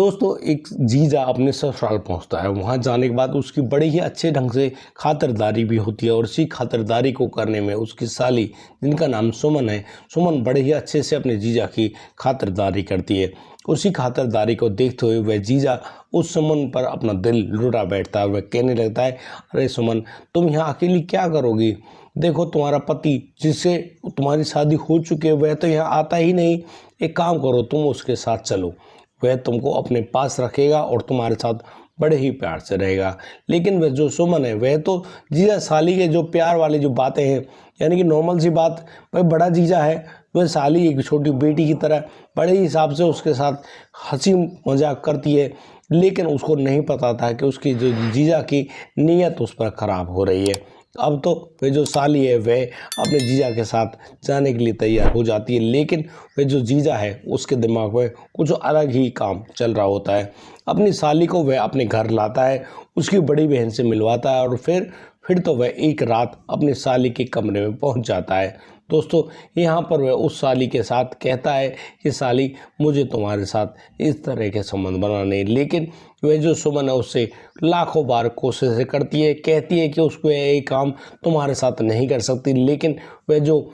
दोस्तों एक जीजा अपने ससुराल पहुंचता है। वहां जाने के बाद उसकी बड़े ही अच्छे ढंग से खातिरदारी भी होती है और इसी खातिरदारी को करने में उसकी साली, जिनका नाम सुमन है, सुमन बड़े ही अच्छे से अपने जीजा की खातिरदारी करती है। उसी खातिरदारी को देखते हुए वह जीजा उस सुमन पर अपना दिल लुटा बैठता है। वह कहने लगता है, अरे सुमन, तुम यहाँ अकेली क्या करोगी? देखो तुम्हारा पति जिससे तुम्हारी शादी हो चुकी है वह तो यहाँ आता ही नहीं। एक काम करो, तुम उसके साथ चलो, वह तुमको अपने पास रखेगा और तुम्हारे साथ बड़े ही प्यार से रहेगा। लेकिन वह जो सुमन है वह तो जीजा साली के जो प्यार वाली जो बातें हैं, यानी कि नॉर्मल सी बात, वह बड़ा जीजा है, वह साली एक छोटी बेटी की तरह बड़े ही हिसाब से उसके साथ हंसी मजाक करती है। लेकिन उसको नहीं पता था कि उसकी जो जीजा की नीयत उस पर खराब हो रही है। अब तो वह जो साली है वह अपने जीजा के साथ जाने के लिए तैयार हो जाती है, लेकिन वह जो जीजा है उसके दिमाग में कुछ अलग ही काम चल रहा होता है। अपनी साली को वह अपने घर लाता है, उसकी बड़ी बहन से मिलवाता है और फिर तो वह एक रात अपनी साली के कमरे में पहुंच जाता है। दोस्तों यहाँ पर वह उस साली के साथ कहता है कि साली, मुझे तुम्हारे साथ इस तरह के संबंध बनाने, लेकिन वह जो सुमन है उससे लाखों बार कोशिशें करती है, कहती है कि उसको ये काम तुम्हारे साथ नहीं कर सकती। लेकिन वह जो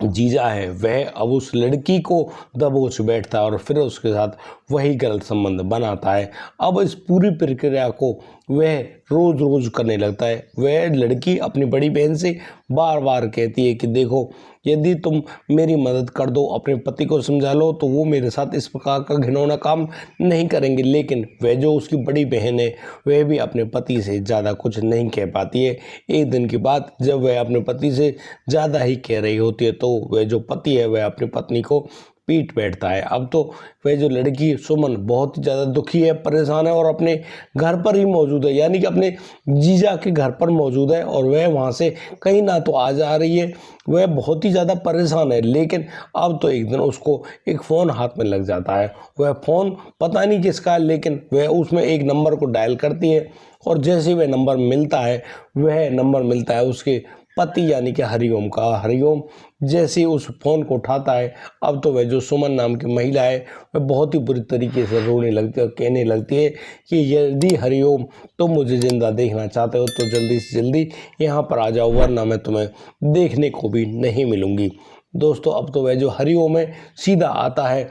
जीजा है वह अब उस लड़की को दबोच बैठता है और फिर उसके साथ वही गलत संबंध बनाता है। अब इस पूरी प्रक्रिया को वह रोज़ रोज़ करने लगता है। वह लड़की अपनी बड़ी बहन से बार बार कहती है कि देखो, यदि तुम मेरी मदद कर दो, अपने पति को समझा लो, तो वो मेरे साथ इस प्रकार का घिनौना काम नहीं करेंगे। लेकिन वह जो उसकी बड़ी बहन है वह भी अपने पति से ज़्यादा कुछ नहीं कह पाती है। एक दिन की बात, जब वह अपने पति से ज़्यादा ही कह रही होती है तो वह जो पति है वह अपनी पत्नी को पीट बैठता है। अब तो वह जो लड़की सुमन बहुत ही ज़्यादा दुखी है, परेशान है और अपने घर पर ही मौजूद है, यानी कि अपने जीजा के घर पर मौजूद है और वह वहाँ से कहीं ना तो आ जा रही है। वह बहुत ही ज़्यादा परेशान है। लेकिन अब तो एक दिन उसको एक फ़ोन हाथ में लग जाता है। वह फ़ोन पता नहीं किसका है, लेकिन वह उसमें एक नंबर को डायल करती है और जैसे वह नंबर मिलता है उसके पति यानी कि हरिओम का। हरिओम जैसे ही उस फोन को उठाता है, अब तो वह जो सुमन नाम की महिला है वह बहुत ही बुरी तरीके से रोने लगती है और कहने लगती है कि यदि हरिओम तुम मुझे जिंदा देखना चाहते हो तो जल्दी से जल्दी यहाँ पर आ जाओ, वरना मैं तुम्हें देखने को भी नहीं मिलूंगी। दोस्तों अब तो वह जो हरिओम है सीधा आता है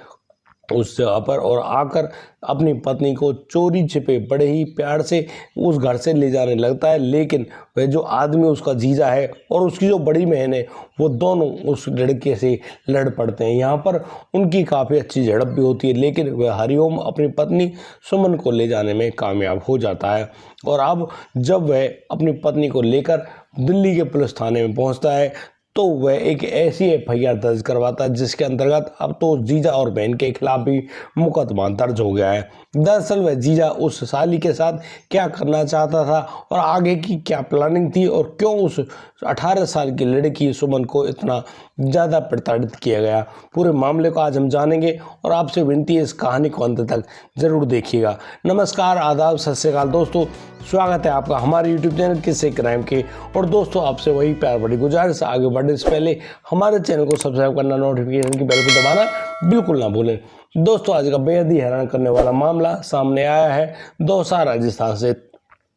उस जगह पर और आकर अपनी पत्नी को चोरी छिपे बड़े ही प्यार से उस घर से ले जाने लगता है। लेकिन वह जो आदमी उसका जीजा है और उसकी जो बड़ी बहन है वो दोनों उस लड़के से लड़ पड़ते हैं। यहाँ पर उनकी काफ़ी अच्छी झड़प भी होती है, लेकिन वह हरिओम अपनी पत्नी सुमन को ले जाने में कामयाब हो जाता है। और अब जब वह अपनी पत्नी को लेकर दिल्ली के पुलिस थाने में पहुँचता है तो वह एक ऐसी एफआईआर दर्ज करवाता है जिसके अंतर्गत अब तो जीजा और बहन के खिलाफ भी मुकदमा दर्ज हो गया है। दरअसल वह जीजा उस साली के साथ क्या करना चाहता था और आगे की क्या प्लानिंग थी और क्यों उस 18 साल की लड़की सुमन को इतना ज़्यादा प्रताड़ित किया गया, पूरे मामले को आज हम जानेंगे और आपसे विनती है इस कहानी को अंत तक जरूर देखिएगा। नमस्कार, आदाब, सत श्री अकाल दोस्तों, स्वागत है आपका हमारे YouTube चैनल किस्से क्राइम के। और दोस्तों आपसे वही प्यार बड़ी गुजारिश, आगे बढ़ने से पहले हमारे चैनल को सब्सक्राइब करना, नोटिफिकेशन की बेल को दबाना बिल्कुल ना भूलें। दोस्तों आज का बेहद ही हैरान करने वाला मामला सामने आया है दौसा राजस्थान से।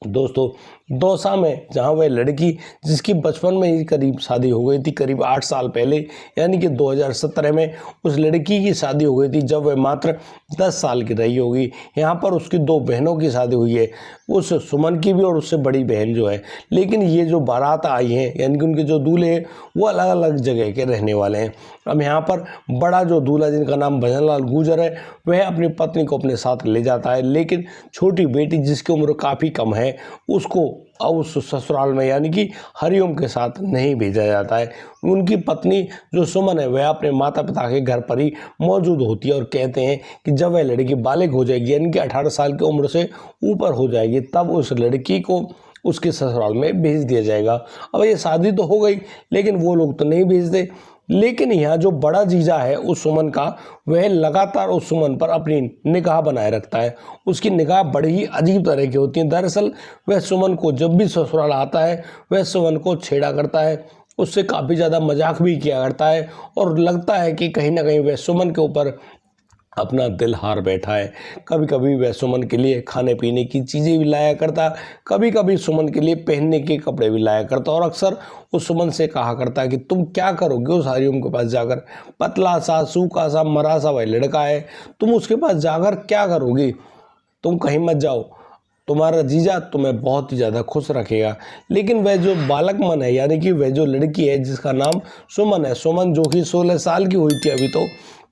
दोस्तों दौसा में जहां वह लड़की जिसकी बचपन में ही करीब शादी हो गई थी, करीब 8 साल पहले यानी कि 2017 में उस लड़की की शादी हो गई थी जब वह मात्र 10 साल की रही होगी। यहाँ पर उसकी 2 बहनों की शादी हुई है, उस सुमन की भी और उससे बड़ी बहन जो है। लेकिन ये जो बारात आई हैं यानी कि उनके जो दूल्हे हैं वो अलग अलग जगह के रहने वाले हैं। अब यहाँ पर बड़ा जो दूल्हा जिनका नाम भजनलाल गुर्जर है वह अपनी पत्नी को अपने साथ ले जाता है, लेकिन छोटी बेटी जिसकी उम्र काफ़ी कम है उसको अब उस ससुराल में यानी कि हरिओम के साथ नहीं भेजा जाता है। उनकी पत्नी जो सुमन है वह अपने माता पिता के घर पर ही मौजूद होती है और कहते हैं कि जब वह लड़की बालिग हो जाएगी यानी कि 18 साल की उम्र से ऊपर हो जाएगी तब उस लड़की को उसके ससुराल में भेज दिया जाएगा। अब ये शादी तो हो गई लेकिन वो लोग तो नहीं भेजते। लेकिन यहाँ जो बड़ा जीजा है उस सुमन का, वह लगातार उस सुमन पर अपनी निगाह बनाए रखता है। उसकी निगाह बड़ी ही अजीब तरह की होती है। दरअसल वह सुमन को जब भी ससुराल आता है वह सुमन को छेड़ा करता है, उससे काफ़ी ज़्यादा मजाक भी किया करता है और लगता है कि कहीं ना कहीं वह सुमन के ऊपर अपना दिल हार बैठा है। कभी कभी वह सुमन के लिए खाने पीने की चीज़ें भी लाया करता, कभी कभी सुमन के लिए पहनने के कपड़े भी लाया करता और अक्सर उस सुमन से कहा करता कि तुम क्या करोगे उस हरिओम के पास जाकर, पतला सा सूखा सा मरा सा वह लड़का है, तुम उसके पास जाकर क्या करोगी, तुम कहीं मत जाओ, तुम्हारा जीजा तुम्हें बहुत ही ज़्यादा खुश रखेगा। लेकिन वह जो बालक मन है, यानी कि वह जो लड़की है जिसका नाम सुमन है, सुमन जो कि 16 साल की हुई थी अभी, तो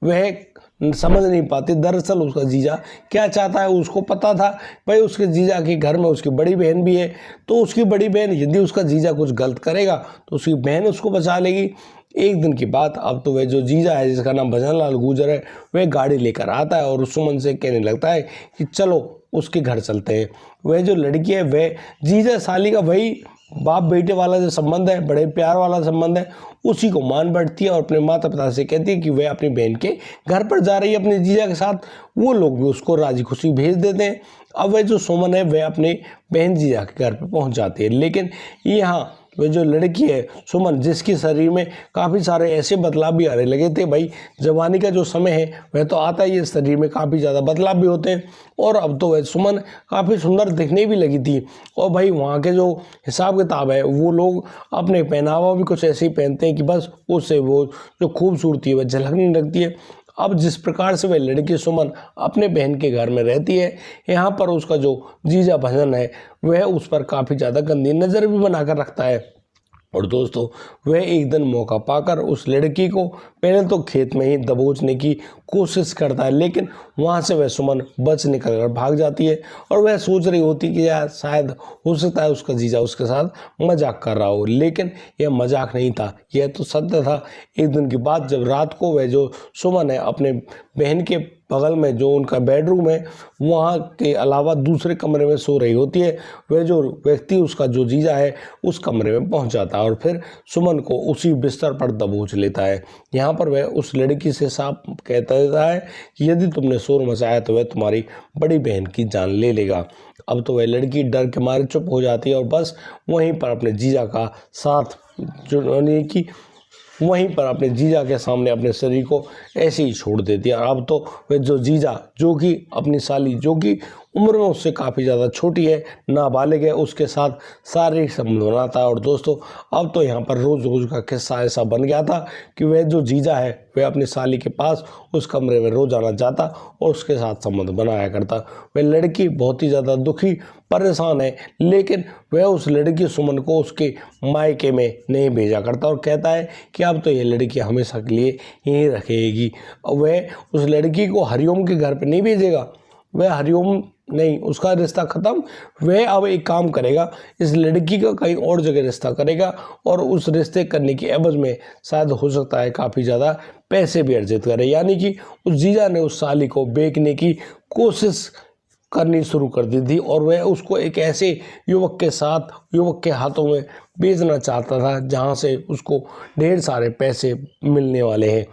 वह समझ नहीं पाती दरअसल उसका जीजा क्या चाहता है। उसको पता था भाई उसके जीजा के घर में उसकी बड़ी बहन भी है, तो उसकी बड़ी बहन यदि उसका जीजा कुछ गलत करेगा तो उसकी बहन उसको बचा लेगी। एक दिन की बात, अब तो वह जो जीजा है जिसका नाम भजन लाल गुर्जर है, वह गाड़ी लेकर आता है और उस सुमन से कहने लगता है कि चलो उसके घर चलते हैं। वह जो लड़की है वह जीजा साली का वही बाप बेटे वाला जो संबंध है, बड़े प्यार वाला संबंध है, उसी को मान बैठती है और अपने माता पिता से कहती है कि वह अपनी बहन के घर पर जा रही है अपने जीजा के साथ। वो लोग भी उसको राजी खुशी भेज देते हैं। अब वह जो सुमन है वह अपने बहन जीजा के घर पर पहुंच जाती है। लेकिन यहाँ वह जो लड़की है सुमन, जिसके शरीर में काफ़ी सारे ऐसे बदलाव भी आने लगे थे, भाई जवानी का जो समय है वह तो आता ही है, शरीर में काफ़ी ज़्यादा बदलाव भी होते हैं और अब तो वह सुमन काफ़ी सुंदर दिखने भी लगी थी। और भाई वहाँ के जो हिसाब किताब है, वो लोग अपने पहनावा भी कुछ ऐसे ही पहनते हैं कि बस उससे वो जो खूबसूरती है वह झलकने लगती है। अब जिस प्रकार से वह लड़की सुमन अपने बहन के घर में रहती है, यहाँ पर उसका जो जीजा भजन है वह उस पर काफ़ी ज़्यादा गंदी नज़र भी बनाकर रखता है। और दोस्तों, वह एक दिन मौका पाकर उस लड़की को पहले तो खेत में ही दबोचने की कोशिश करता है, लेकिन वहाँ से वह सुमन बच निकल कर भाग जाती है और वह सोच रही होती कि यार शायद हो सकता है उसका जीजा उसके साथ मजाक कर रहा हो, लेकिन यह मजाक नहीं था, यह तो सत्य था। एक दिन की बात, जब रात को वह जो सुमन है अपने बहन के बगल में जो उनका बेडरूम है वहाँ के अलावा दूसरे कमरे में सो रही होती है, वह जो व्यक्ति उसका जो जीजा है उस कमरे में पहुँच जाता है और फिर सुमन को उसी बिस्तर पर दबोच लेता है। यहाँ पर वह उस लड़की से साफ कहता देता है कि यदि तुमने शोर मचाया तो वह तुम्हारी बड़ी बहन की जान ले लेगा। अब तो वह लड़की डर के मारे चुप हो जाती है और बस वहीं पर अपने जीजा का साथ जो कि वहीं पर अपने जीजा के सामने अपने शरीर को ऐसे ही छोड़ देती है। और अब तो वह जो जीजा, जो कि अपनी साली, जो कि उम्र में उससे काफ़ी ज़्यादा छोटी है, नाबालिग है, उसके साथ शारीरिक संबंध बनाता है। और दोस्तों, अब तो यहाँ पर रोज़ रोज़ का किस्सा ऐसा बन गया था कि वह जो जीजा है वह अपनी साली के पास उस कमरे में रोज़ आना चाहता और उसके साथ संबंध बनाया करता। वह लड़की बहुत ही ज़्यादा दुखी परेशान है, लेकिन वह उस लड़की सुमन को उसके मायके में नहीं भेजा करता और कहता है कि अब तो ये लड़की हमेशा के लिए यहीं रहेगी। वह उस लड़की को हरिओम के घर पर नहीं भेजेगा, वह हरिओम नहीं, उसका रिश्ता ख़त्म। वह अब एक काम करेगा, इस लड़की का कहीं और जगह रिश्ता करेगा और उस रिश्ते करने की एवज में शायद हो सकता है काफ़ी ज़्यादा पैसे भी अर्जित करे। यानी कि उस जीजा ने उस साली को बेचने की कोशिश करनी शुरू कर दी थी और वह उसको एक ऐसे युवक के साथ, युवक के हाथों में बेचना चाहता था जहां से उसको ढेर सारे पैसे मिलने वाले हैं।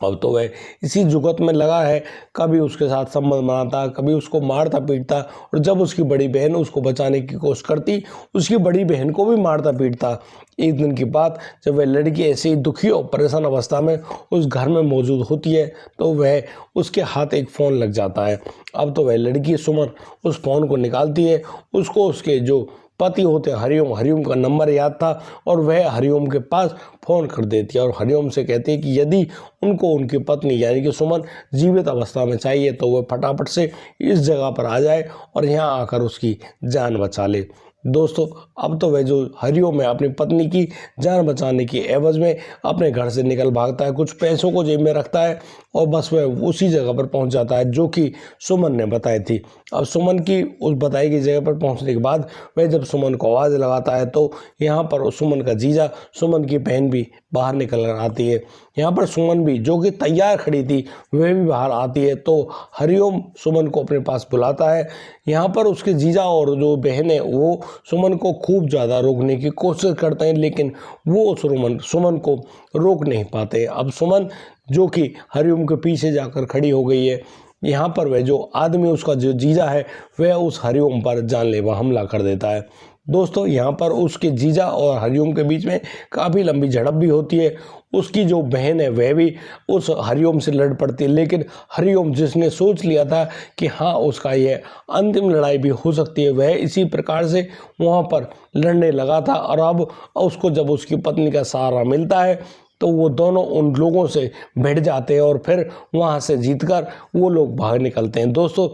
अब तो वह इसी जुगत में लगा है, कभी उसके साथ संबंध बनाता, कभी उसको मारता पीटता और जब उसकी बड़ी बहन उसको बचाने की कोशिश करती, उसकी बड़ी बहन को भी मारता पीटता। एक दिन की बात, जब वह लड़की ऐसे ही दुखी और परेशान अवस्था में उस घर में मौजूद होती है तो वह उसके हाथ एक फ़ोन लग जाता है। अब तो वह लड़की सुमन उस फ़ोन को निकालती है, उसको उसके जो पति होते हरिओम का नंबर याद था और वह हरिओम के पास फ़ोन कर देती है और हरिओम से कहती है कि यदि उनको उनकी पत्नी यानी कि सुमन जीवित अवस्था में चाहिए तो वह फटाफट से इस जगह पर आ जाए और यहाँ आकर उसकी जान बचा ले। दोस्तों, अब तो वह जो हरिओम है अपनी पत्नी की जान बचाने की एवज में अपने घर से निकल भागता है, कुछ पैसों को जेब में रखता है और बस वह उसी जगह पर पहुंच जाता है जो कि सुमन ने बताई थी। अब सुमन की उस बताई गई जगह पर पहुंचने के बाद वह जब सुमन को आवाज़ लगाता है तो यहाँ पर सुमन का जीजा, सुमन की बहन भी बाहर निकल कर आती है। यहाँ पर सुमन भी, जो कि तैयार खड़ी थी, वह भी बाहर आती है तो हरिओम सुमन को अपने पास बुलाता है। यहाँ पर उसके जीजा और जो बहन है वो सुमन को खूब ज़्यादा रोकने की कोशिश करते हैं, लेकिन वो सुमन को रोक नहीं पाते। अब सुमन, जो कि हरिओम के पीछे जाकर खड़ी हो गई है, यहाँ पर वह जो आदमी, उसका जो जीजा है, वह उस हरिओम पर जानलेवा हमला कर देता है। दोस्तों यहाँ पर उसके जीजा और हरिओम के बीच में काफ़ी लंबी झड़प भी होती है। उसकी जो बहन है वह भी उस हरिओम से लड़ पड़ती है, लेकिन हरिओम जिसने सोच लिया था कि हाँ उसका ये अंतिम लड़ाई भी हो सकती है, वह इसी प्रकार से वहाँ पर लड़ने लगा था। और अब उसको जब उसकी पत्नी का सहारा मिलता है तो वो दोनों उन लोगों से भिड़ जाते हैं और फिर वहाँ से जीतकर वो लोग भाग निकलते हैं। दोस्तों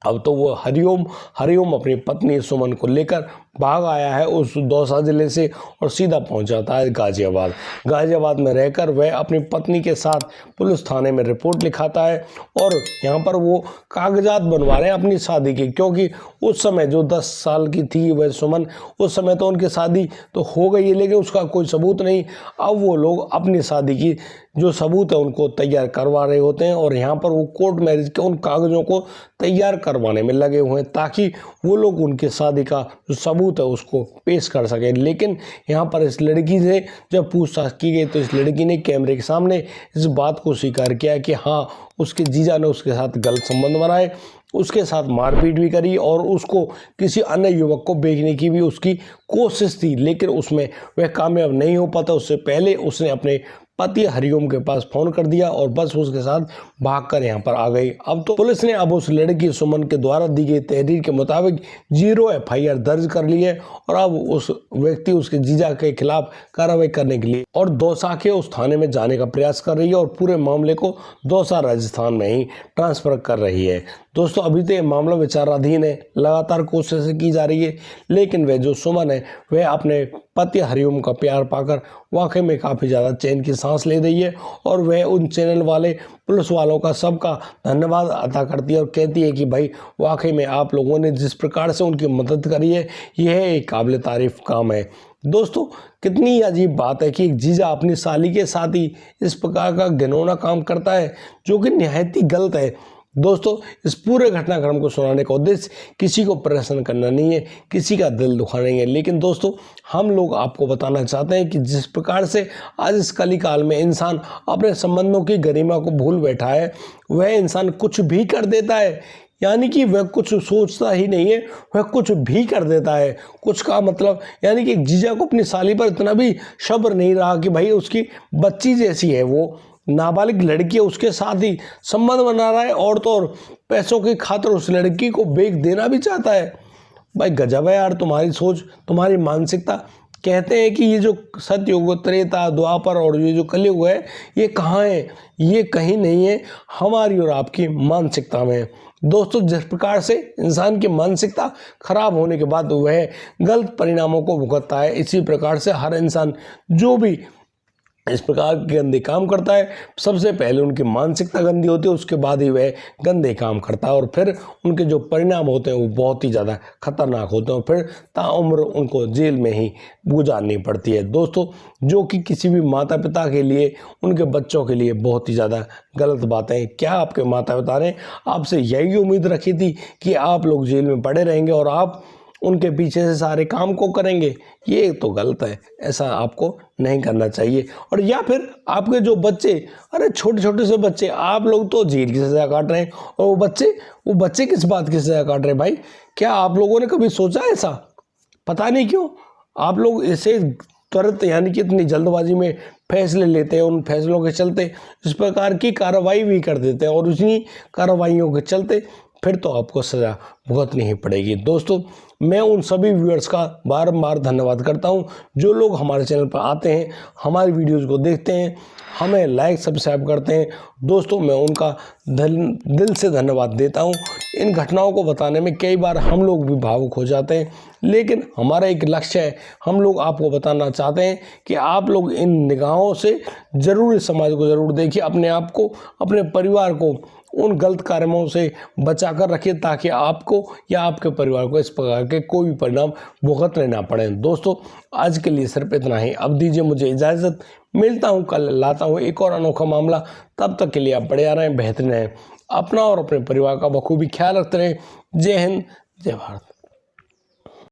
अब तो वो हरिओम अपनी पत्नी सुमन को लेकर भाग आया है उस दौसा जिले से और सीधा पहुंच जाता है गाजियाबाद में रहकर वह अपनी पत्नी के साथ पुलिस थाने में रिपोर्ट लिखाता है और यहाँ पर वो कागजात बनवा रहे हैं अपनी शादी के, क्योंकि उस समय जो 10 साल की थी वह सुमन, उस समय तो उनकी शादी तो हो गई है लेकिन उसका कोई सबूत नहीं। अब वो लोग अपनी शादी की जो सबूत है उनको तैयार करवा रहे होते हैं और यहाँ पर वो कोर्ट मैरिज के उन कागजों को तैयार करवाने में लगे हुए हैं ताकि वो लोग उनकी शादी का जो सबूत है उसको पेश कर सकें। लेकिन यहाँ पर इस लड़की से जब पूछताछ की गई तो इस लड़की ने कैमरे के सामने इस बात को स्वीकार किया कि हाँ उसके जीजा ने उसके साथ गलत संबंध बनाए, उसके साथ मारपीट भी करी और उसको किसी अन्य युवक को बेचने की भी उसकी कोशिश थी, लेकिन उसमें वह कामयाब नहीं हो पाता। उससे पहले उसने अपने पति हरिओम के पास फोन कर दिया और बस उसके साथ भागकर यहाँ पर आ गई। अब तो पुलिस ने अब उस लड़की सुमन के द्वारा दी गई तहरीर के मुताबिक 0 FIR दर्ज कर ली है और अब उस व्यक्ति उसके जीजा के खिलाफ कार्रवाई करने के लिए और दौसा के उस थाने में जाने का प्रयास कर रही है और पूरे मामले को दौसा राजस्थान में ही ट्रांसफर कर रही है। दोस्तों अभी तो ये मामला विचाराधीन है, लगातार कोशिशें की जा रही है, लेकिन वह जो सुमन है वह अपने पति हरिओम का प्यार पाकर वाकई में काफ़ी ज़्यादा चैन की सांस ले रही है और वह उन चैनल वाले पुलिस वालों का सबका धन्यवाद अदा करती है और कहती है कि भाई वाकई में आप लोगों ने जिस प्रकार से उनकी मदद करी है यह एक काबिल तारीफ काम है। दोस्तों कितनी अजीब बात है कि एक जीजा अपनी साली के साथ ही इस प्रकार का घिनौना काम करता है जो कि निहायत ही गलत है। दोस्तों इस पूरे घटनाक्रम को सुनाने का उद्देश्य किसी को परेशान करना नहीं है, किसी का दिल दुखाना नहीं है, लेकिन दोस्तों हम लोग आपको बताना चाहते हैं कि जिस प्रकार से आज इस कलिकाल में इंसान अपने संबंधों की गरिमा को भूल बैठा है, वह इंसान कुछ भी कर देता है, यानी कि वह कुछ सोचता ही नहीं है, वह कुछ भी कर देता है। कुछ का मतलब यानी कि जीजा को अपनी साली पर इतना भी सब्र नहीं रहा कि भाई उसकी बच्ची जैसी है, वो नाबालिग लड़की है, उसके साथ ही संबंध बना रहा है और तो और पैसों की खातिर उस लड़की को बेच देना भी चाहता है। भाई गजब है यार तुम्हारी सोच, तुम्हारी मानसिकता। कहते हैं कि ये जो सतयुग, त्रेता, द्वापर और ये जो कलयुग है ये कहाँ है? ये कहीं नहीं है, हमारी और आपकी मानसिकता में। दोस्तों जिस प्रकार से इंसान की मानसिकता खराब होने के बाद वह गलत परिणामों को भुगतता है, इसी प्रकार से हर इंसान जो भी इस प्रकार के गंदे काम करता है सबसे पहले उनकी मानसिकता गंदी होती है, उसके बाद ही वह गंदे काम करता है और फिर उनके जो परिणाम होते हैं वो बहुत ही ज़्यादा खतरनाक होते हैं और फिर ताउम्र उनको जेल में ही गुजारनी पड़ती है। दोस्तों जो कि किसी भी माता पिता के लिए, उनके बच्चों के लिए बहुत ही ज़्यादा गलत बात है। क्या आपके माता पिता ने आपसे यही उम्मीद रखी थी कि आप लोग जेल में पड़े रहेंगे और आप उनके पीछे से सारे काम को करेंगे? ये तो गलत है, ऐसा आपको नहीं करना चाहिए। और या फिर आपके जो बच्चे, अरे छोटे छोटे से बच्चे, आप लोग तो जेल की सज़ा काट रहे हैं और वो बच्चे किस बात की सज़ा काट रहे हैं? भाई क्या आप लोगों ने कभी सोचा ऐसा? पता नहीं क्यों आप लोग ऐसे तुरंत यानी कि इतनी जल्दबाजी में फैसले लेते हैं, उन फैसलों के चलते इस प्रकार की कार्रवाई भी कर देते हैं और उसी कार्रवाइयों के चलते फिर तो आपको सज़ा भुगतनी ही पड़ेगी। दोस्तों मैं उन सभी व्यूअर्स का बारंबार धन्यवाद करता हूं जो लोग हमारे चैनल पर आते हैं, हमारी वीडियोस को देखते हैं, हमें लाइक सब्सक्राइब करते हैं। दोस्तों मैं उनका दिल से धन्यवाद देता हूं। इन घटनाओं को बताने में कई बार हम लोग भी भावुक हो जाते हैं, लेकिन हमारा एक लक्ष्य है, हम लोग आपको बताना चाहते हैं कि आप लोग इन निगाहों से ज़रूर इस समाज को ज़रूर देखिए, अपने आप को, अपने परिवार को उन गलत कार्यों से बचा कर रखिए ताकि आपको या आपके परिवार को इस प्रकार के कोई भी परिणाम भुगतने ना पड़े। दोस्तों आज के लिए सिर्फ इतना ही, अब दीजिए मुझे इजाज़त, मिलता हूँ कल, लाता हूँ एक और अनोखा मामला। तब तक के लिए आप बढ़िया रहें, बेहतरीन रहें, अपना और अपने परिवार का बखूबी ख्याल रखते रहें। जय हिंद, जय भारत।